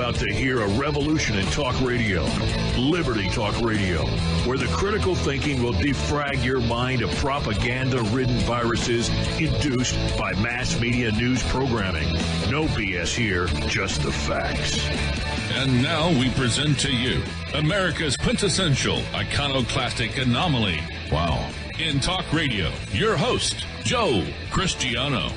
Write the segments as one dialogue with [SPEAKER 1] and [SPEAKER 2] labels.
[SPEAKER 1] about to hear a revolution in talk radio, Liberty Talk Radio, where the critical thinking will defrag your mind of propaganda-ridden viruses induced by mass media news programming. No BS here, just the facts.
[SPEAKER 2] And now we present to you America's quintessential iconoclastic anomaly. Wow. In talk radio, your host, Joe Cristiano.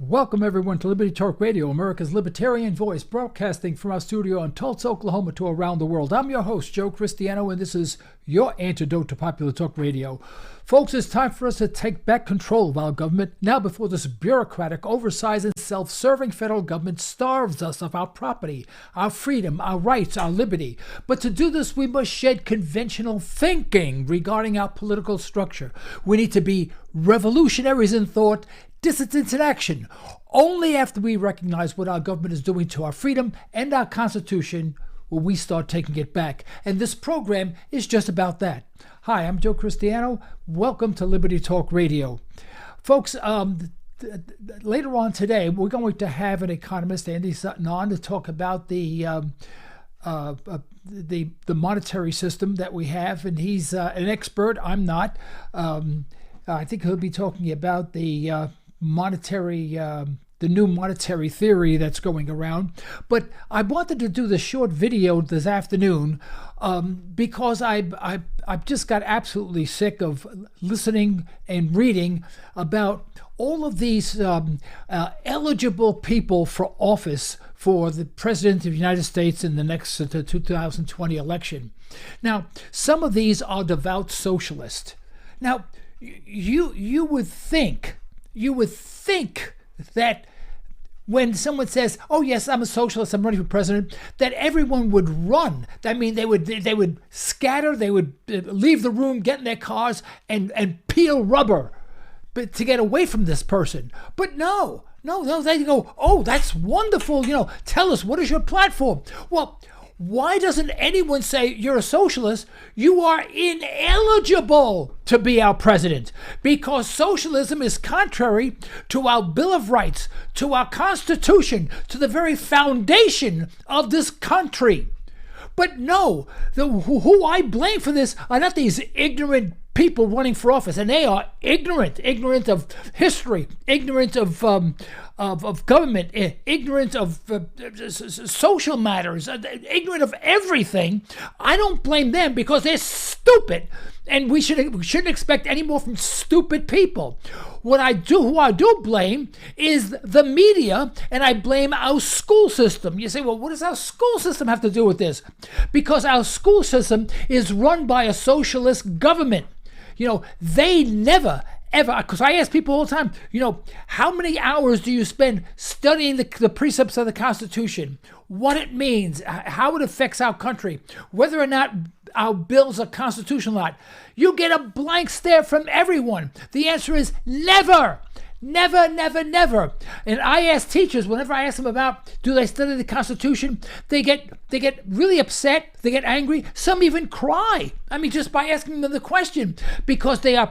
[SPEAKER 3] Welcome, everyone, to Liberty Talk Radio, America's libertarian voice, broadcasting from our studio in Tulsa, Oklahoma, to around the world. I'm your host, Joe Cristiano, and this is your antidote to popular talk radio. Folks, it's time for us to take back control of our government now before this bureaucratic, oversized, and self-serving federal government starves us of our property, our freedom, our rights, our liberty. But to do this, we must shed conventional thinking regarding our political structure. We need to be revolutionaries in thought, dissidents in action. Only after we recognize what our government is doing to our freedom and our Constitution will we start taking it back. And this program is just about that. Hi, I'm Joe Cristiano. Welcome to Liberty Talk Radio. Folks, later on today, we're going to have an economist, Andy Sutton, on to talk about the monetary system that we have. And he's an expert. I'm not. I think he'll be talking about the new monetary theory that's going around. But I wanted to do this short video this afternoon because I've just got absolutely sick of listening and reading about all of these eligible people for office for the President of the United States in the next 2020 election. Now, some of these are devout socialists. Now, you would think that when someone says, "Oh yes, I'm a socialist, I'm running for president," that everyone would run. I mean, they would scatter, they would leave the room, get in their cars, and peel rubber, but to get away from this person. But no, they go, "Oh, that's wonderful. Tell us, what is your platform?" Well, why doesn't anyone say, "You're a socialist, you are ineligible to be our president"? Because socialism is contrary to our Bill of Rights, to our Constitution, to the very foundation of this country. But no, who I blame for this are not these ignorant people running for office, and they are ignorant of history, ignorant of government, ignorant of social matters, ignorant of everything. I don't blame them because they're stupid, and we shouldn't expect any more from stupid people. Who I do blame is the media, and I blame our school system. You say, well, what does our school system have to do with this? Because our school system is run by a socialist government. They never, ever, because I ask people all the time, how many hours do you spend studying the precepts of the Constitution, what it means, how it affects our country, whether or not our bills are constitutional or not? You get a blank stare from everyone. The answer is never. Never, never, never. And I ask teachers, whenever I ask them about, do they study the Constitution, they get really upset, they get angry, some even cry. I mean, just by asking them the question, because the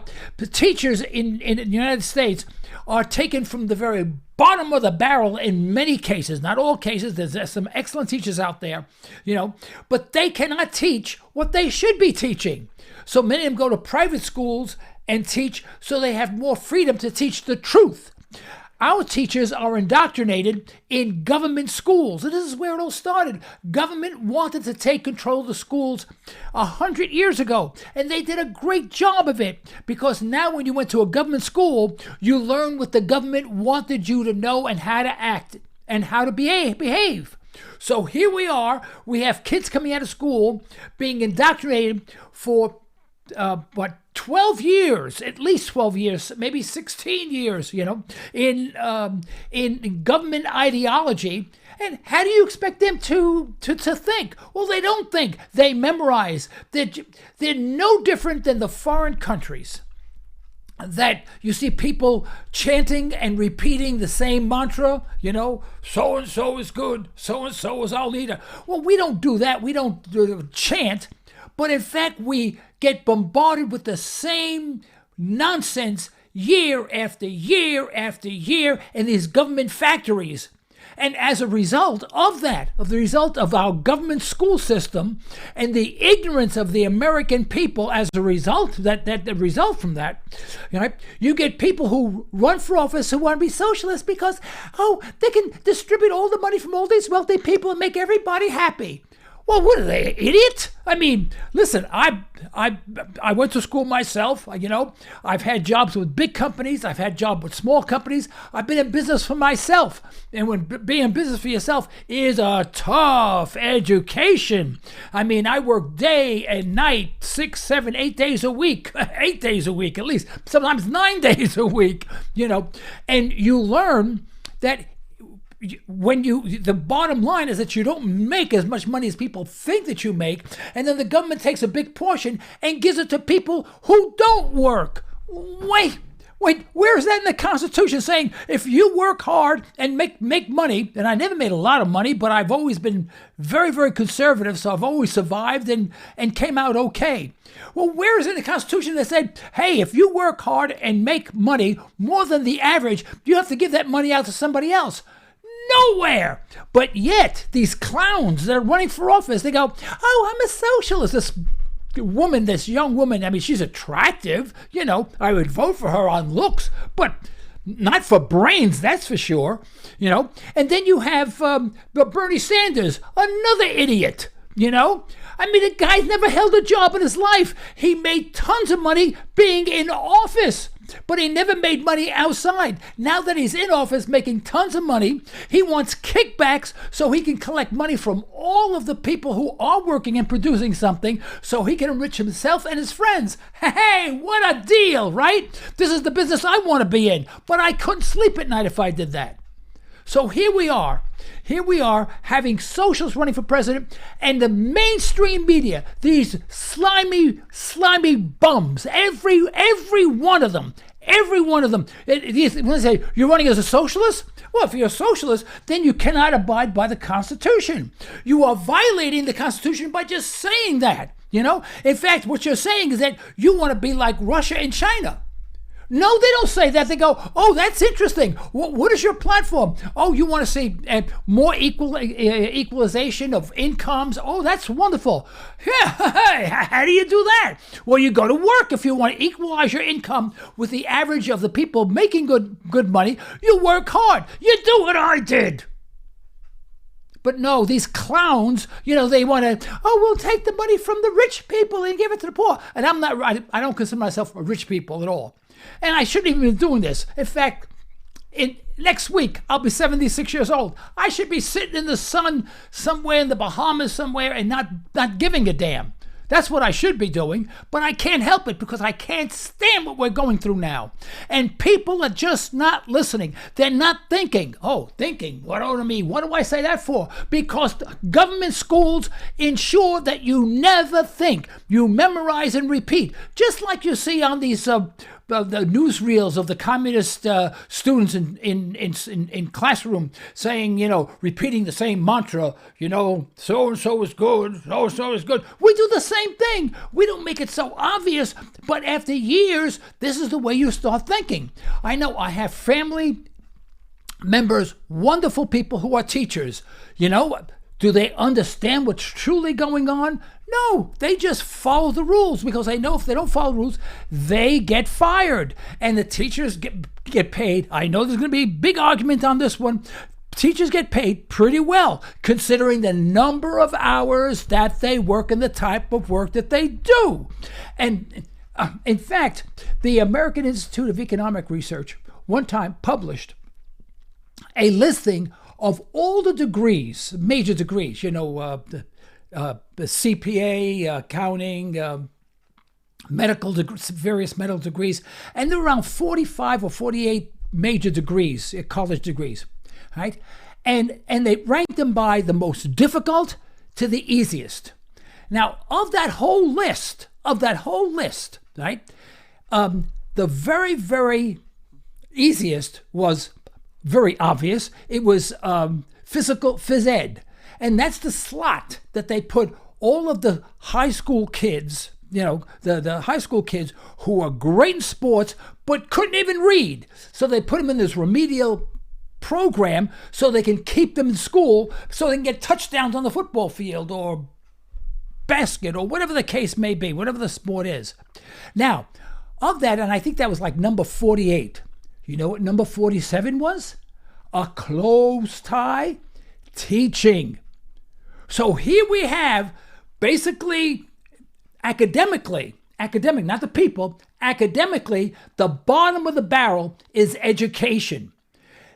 [SPEAKER 3] teachers in the United States are taken from the very bottom of the barrel in many cases, not all cases. There's some excellent teachers out there, but they cannot teach what they should be teaching. So many of them go to private schools and teach so they have more freedom to teach the truth. Our teachers are indoctrinated in government schools. And this is where it all started. Government wanted to take control of the schools 100 years ago. And they did a great job of it. Because now when you went to a government school, you learned what the government wanted you to know and how to act and how to behave. So here we are. We have kids coming out of school being indoctrinated for 12 years, at least 12 years, maybe 16 years, in government ideology. And how do you expect them to think? Well, they don't think. They memorize. They're no different than the foreign countries that you see people chanting and repeating the same mantra, so-and-so is good, so-and-so is our leader. Well, we don't do that. We don't chant. But in fact, we get bombarded with the same nonsense year after year after year in these government factories. And as a result of that, of the result of our government school system and the ignorance of the American people as a result, the result from that, you get people who run for office who want to be socialists because, they can distribute all the money from all these wealthy people and make everybody happy. Well, what are they, idiots? I mean, listen, I went to school myself. I've had jobs with big companies. I've had jobs with small companies. I've been in business for myself. And when being in business for yourself is a tough education. I mean, I work day and night, 6, 7, 8 days a week, 8 days a week at least, sometimes 9 days a week, and you learn that the bottom line is that you don't make as much money as people think that you make, and then the government takes a big portion and gives it to people who don't work. Wait, where is that in the Constitution saying if you work hard and make money? And I never made a lot of money, but I've always been very, very conservative, so I've always survived and came out okay. Well, where is it in the Constitution that said, hey, if you work hard and make money more than the average, you have to give that money out to somebody else? Nowhere. But yet, these clowns that are running for office, they go, I'm a socialist. This young woman, I mean, she's attractive. I would vote for her on looks, but not for brains, that's for sure. And then you have Bernie Sanders, another idiot. I mean, the guy's never held a job in his life. He made tons of money being in office, but he never made money outside. Now that he's in office making tons of money, he wants kickbacks so he can collect money from all of the people who are working and producing something so he can enrich himself and his friends. Hey, what a deal, right? This is the business I want to be in, but I couldn't sleep at night if I did that. So here we are having socialists running for president, and the mainstream media, these slimy bums, every one of them. When they say, you're running as a socialist? Well, if you're a socialist, then you cannot abide by the Constitution. You are violating the Constitution by just saying that, In fact, what you're saying is that you want to be like Russia and China. No, they don't say that. They go, that's interesting. What is your platform? You want to see more equalization of incomes? That's wonderful. Yeah, how do you do that? Well, you go to work. If you want to equalize your income with the average of the people making good money, you work hard. You do what I did. But no, these clowns, they want to, we'll take the money from the rich people and give it to the poor. And I don't consider myself a rich people at all. And I shouldn't even be doing this. In fact, next week, I'll be 76 years old. I should be sitting in the sun somewhere in the Bahamas somewhere and not giving a damn. That's what I should be doing, but I can't help it because I can't stand what we're going through now. And people are just not listening. They're not thinking. Thinking, what do I say that for? Because government schools ensure that you never think. You memorize and repeat. Just like you see on these the newsreels of the communist students in classroom saying, repeating the same mantra, so-and-so is good, so-and-so is good. We do the same thing. We don't make it so obvious, but after years, this is the way you start thinking. I know I have family members, wonderful people who are teachers. Do they understand what's truly going on? No, they just follow the rules because they know if they don't follow the rules, they get fired. And the teachers get paid. I know there's going to be a big argument on this one. Teachers get paid pretty well, considering the number of hours that they work and the type of work that they do. And in fact, the American Institute of Economic Research one time published a listing of all the degrees, major degrees, the CPA, accounting, medical degrees, various medical degrees, and there are around 45 or 48 major degrees, college degrees, right? And they rank them by the most difficult to the easiest. Now, of that whole list, right? The very, very easiest was very obvious. It was phys ed. And that's the slot that they put all of the high school kids, the high school kids who are great in sports but couldn't even read. So they put them in this remedial program so they can keep them in school so they can get touchdowns on the football field or basket or whatever the case may be, whatever the sport is. Now, of that, and I think that was like number 48. You know what number 47 was? A close tie, teaching. So here we have basically academic, not the people, academically, the bottom of the barrel is education.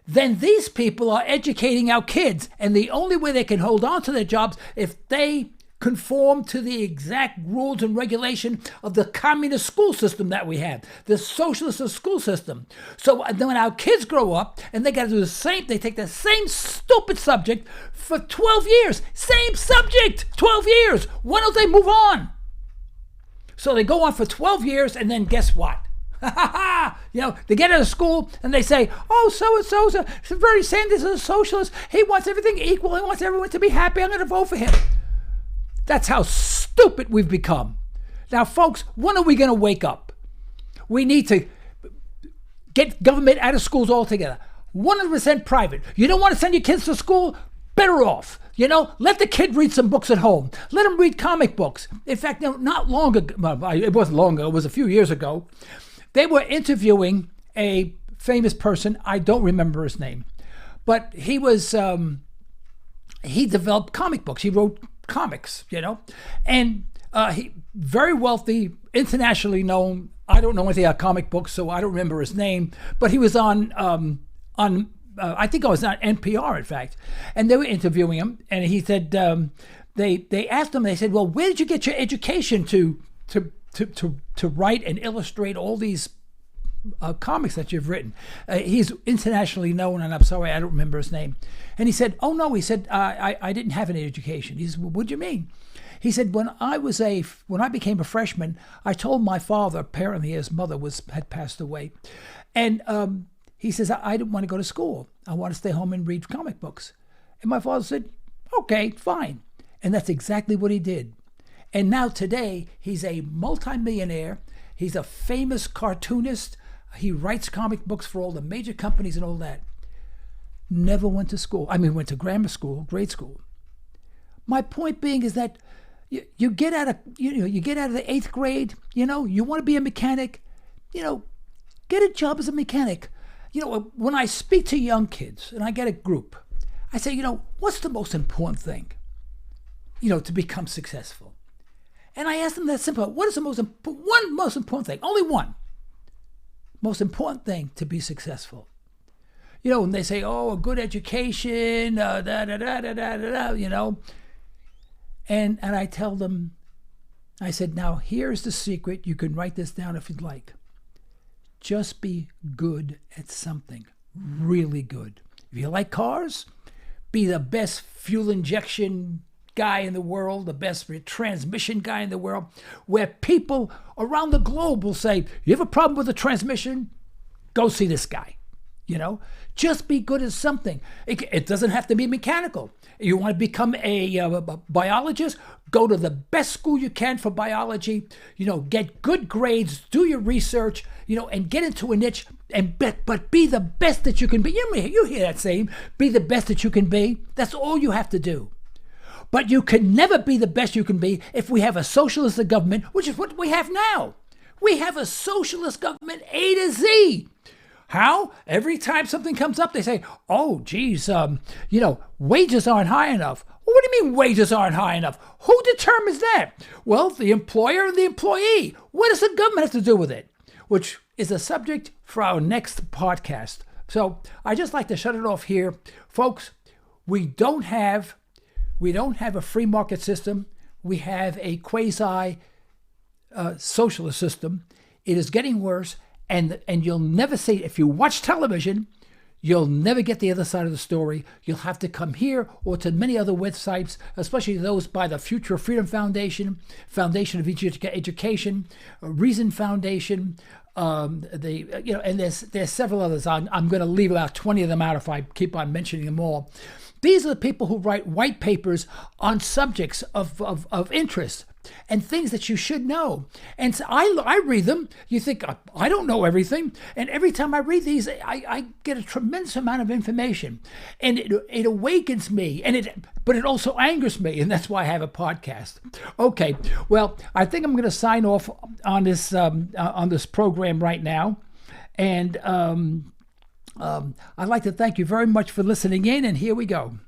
[SPEAKER 3] Then these people are educating our kids, and the only way they can hold on to their jobs if they conform to the exact rules and regulation of the communist school system that we have, the socialist school system. So then when our kids grow up and they got to do the same, they take the same stupid subject for 12 years, same subject, 12 years. Why don't they move on? So they go on for 12 years and then guess what? They get out of school and they say, oh, so-and-so, Bernie Sanders is a socialist. He wants everything equal. He wants everyone to be happy. I'm going to vote for him. That's how stupid we've become. Now, folks, when are we going to wake up? We need to get government out of schools altogether. 100% private. You don't want to send your kids to school? Better off. Let the kid read some books at home. Let him read comic books. In fact, not long ago, it wasn't long ago, it was a few years ago, they were interviewing a famous person. I don't remember his name, but he was, he developed comic books. He wrote comics, and he very wealthy, internationally known. I don't know anything about comic books, so I don't remember his name, but he was on I think I was on NPR, in fact, and they were interviewing him, and he said they asked him. They said, "Well, where did you get your education to write and illustrate all these comics that you've written?" He's internationally known, and I'm sorry I don't remember his name. And he said, "Oh no," he said, "I didn't have any education." He said, "Well, what do you mean?" He said, when I became a freshman, I told my father, apparently his mother had passed away, and he says, I didn't want to go to school. I want to stay home and read comic books. And my father said, okay, fine. And that's exactly what he did. And now today, he's a multimillionaire. He's a famous cartoonist. He writes comic books for all the major companies and all that. Never went to school. Went to grammar school, grade school. My point being is that you get out of the 8th grade, you want to be a mechanic, get a job as a mechanic. When I speak to young kids and I get a group, I say, what's the most important thing, to become successful? And I ask them that simple, what is the most important thing? Only one. Most important thing to be successful. When they say, oh, a good education, And I tell them, I said, now here's the secret. You can write this down if you'd like. Just be good at something, really good. If you like cars, be the best fuel injection guy in the world, the best transmission guy in the world, where people around the globe will say, you have a problem with the transmission? Go see this guy. Just be good at something. It doesn't have to be mechanical. You want to become a biologist? Go to the best school you can for biology. Get good grades, do your research, and get into a niche. But be the best that you can be. You hear that saying, be the best that you can be. That's all you have to do. But you can never be the best you can be if we have a socialist government, which is what we have now. We have a socialist government A to Z. How? Every time something comes up, they say, oh, geez, wages aren't high enough. Well, what do you mean wages aren't high enough? Who determines that? Well, the employer and the employee. What does the government have to do with it? Which is a subject for our next podcast. So I just like to shut it off here. Folks, we don't have a free market system. We have a quasi socialist system. It is getting worse. And you'll never see, if you watch television, you'll never get the other side of the story. You'll have to come here or to many other websites, especially those by the Future of Freedom Foundation, Foundation of Education, Reason Foundation, and there's several others. I'm going to leave about 20 of them out if I keep on mentioning them all. These are the people who write white papers on subjects of interest. and things that you should know. And so I read them. You think, I don't know everything. And every time I read these, I get a tremendous amount of information. And it awakens me. But it also angers me. And that's why I have a podcast. Okay, well, I think I'm going to sign off on this program right now. And I'd like to thank you very much for listening in. And here we go.